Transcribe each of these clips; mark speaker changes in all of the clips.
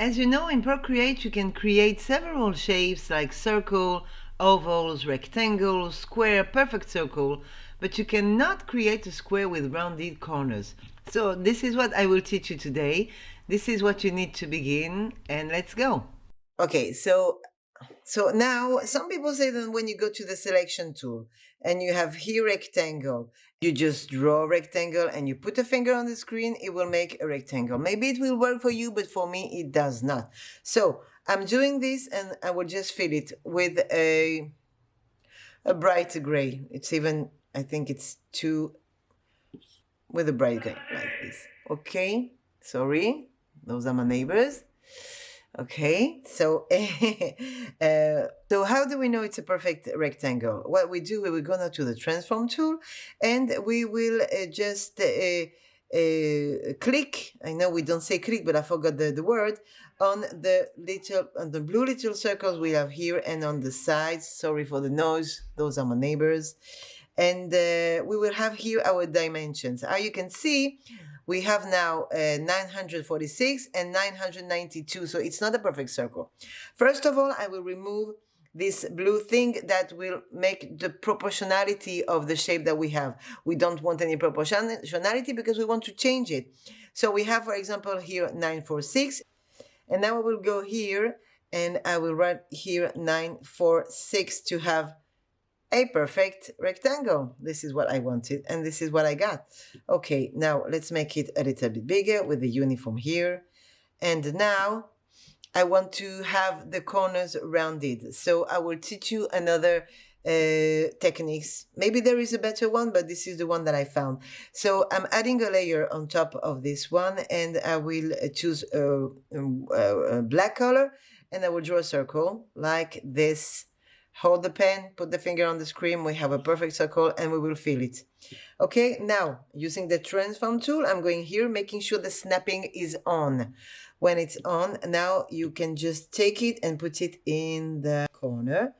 Speaker 1: As you know, in Procreate you can create several shapes like circle, ovals, rectangle, square, perfect circle, but you cannot create a square with rounded corners. So this is what I will teach you today. This is what you need to begin, and let's go. Okay, so now some people say that when you go to the selection tool and you have here rectangle, you just draw a rectangle and you put a finger on the screen, it will make a rectangle. Maybe it will work for you, but for me it does not. So I'm doing this and I will just fill it with a bright gray. It's even, I think it's two, with a bright gray like this. Okay, sorry, those are my neighbors. Okay, so so how do we know it's a perfect rectangle? What we do, we will go now to the transform tool, and we will just click. I know we don't say click, but I forgot the word on the blue little circles we have here and on the sides. Sorry for the noise; those are my neighbors. And we will have here our dimensions. As you can see, we have now 946 and 992, so it's not a perfect circle. First of all, I will remove this blue thing that will make the proportionality of the shape that we have. We don't want any proportionality because we want to change it. So we have, for example, here 946, and now I will go here and I will write here 946 to have a perfect rectangle. This is what I wanted and this is what I got. Okay, now let's make it a little bit bigger with the uniform here. And now I want to have the corners rounded. So I will teach you another techniques. Maybe there is a better one, but this is the one that I found. So I'm adding a layer on top of this one, and I will choose a black color, and I will draw a circle like this. Hold the pen, put the finger on the screen, we have a perfect circle and we will fill it. Okay, now using the transform tool, I'm going here, making sure the snapping is on. When it's on, now you can just take it and put it in the corner.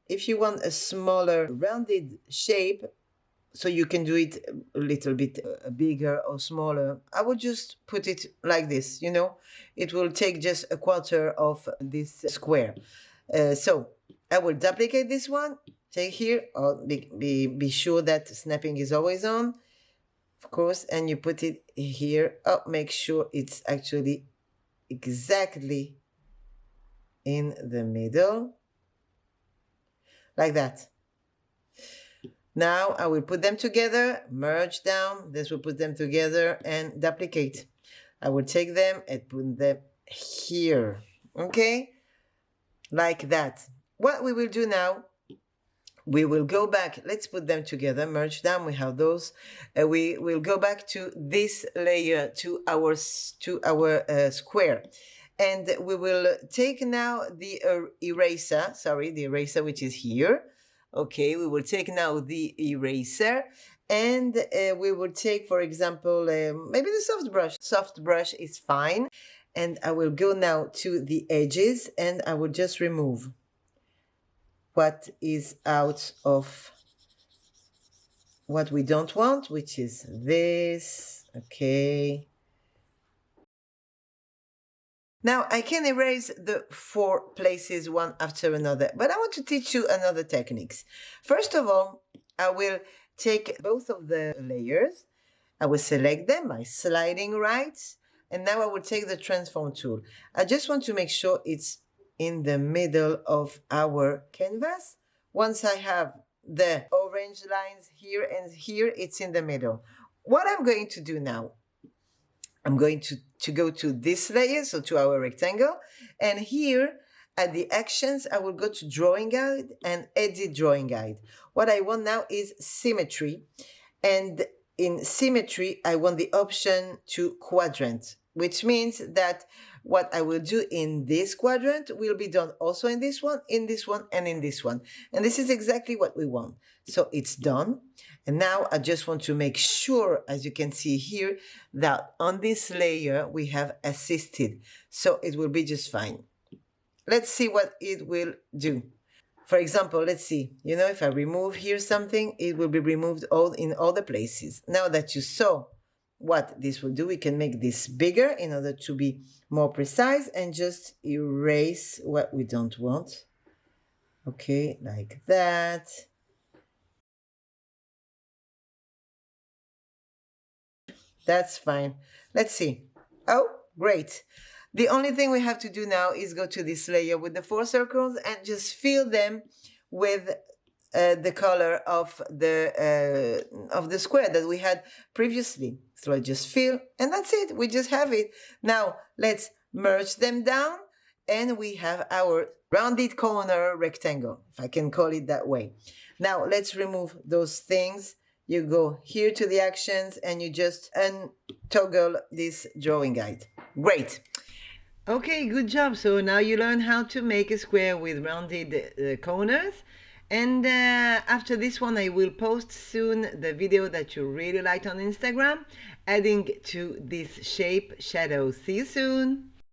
Speaker 1: If you want a smaller rounded shape, so you can do it a little bit bigger or smaller, I would just put it like this, you know. It will take just a quarter of this square. So I will duplicate this one, take here, be sure that snapping is always on, of course, and you put it here. Oh, make sure it's actually exactly in the middle, like that. Now I will put them together, merge down, this will put them together and duplicate. I will take them and put them here, okay? Like that. What we will do now, we will go back, let's put them together, merge down, we have those. We will go back to this layer, to our square. And we will take now the eraser, the eraser which is here. Okay, we will take now the eraser and we will take, for example, maybe the soft brush. Soft brush is fine. And I will go now to the edges and I will just remove what is out of what we don't want, which is this. Okay. Now I can erase the 4 places one after another, but I want to teach you another techniques. First of all, I will take both of the layers. I will select them by sliding right. And now I will take the transform tool. I just want to make sure it's in the middle of our canvas. Once I have the orange lines here and here, it's in the middle. What I'm going to do now, I'm going to go to this layer, so to our rectangle, and here at the actions, I will go to drawing guide and edit drawing guide. What I want now is symmetry, and in symmetry, I want the option to quadrant, which means that what I will do in this quadrant will be done also in this one, and in this one. And this is exactly what we want. So it's done. And now I just want to make sure, as you can see here, that on this layer we have assisted. So it will be just fine. Let's see what it will do. For example, let's see, you know, if I remove here something, it will be removed in all the places. Now that you saw what this will do, we can make this bigger in order to be more precise and just erase what we don't want. Okay, like that. That's fine. Let's see. Oh, great. The only thing we have to do now is go to this layer with the 4 circles and just fill them with the color of the square that we had previously. So I just fill, and that's it. We just have it. Now let's merge them down, and we have our rounded corner rectangle, if I can call it that way. Now let's remove those things. You go here to the actions and you just untoggle this drawing guide. Great. Okay, good job. So now you learn how to make a square with rounded corners. And after this one, I will post soon the video that you really liked on Instagram, adding to this shape shadow. See you soon.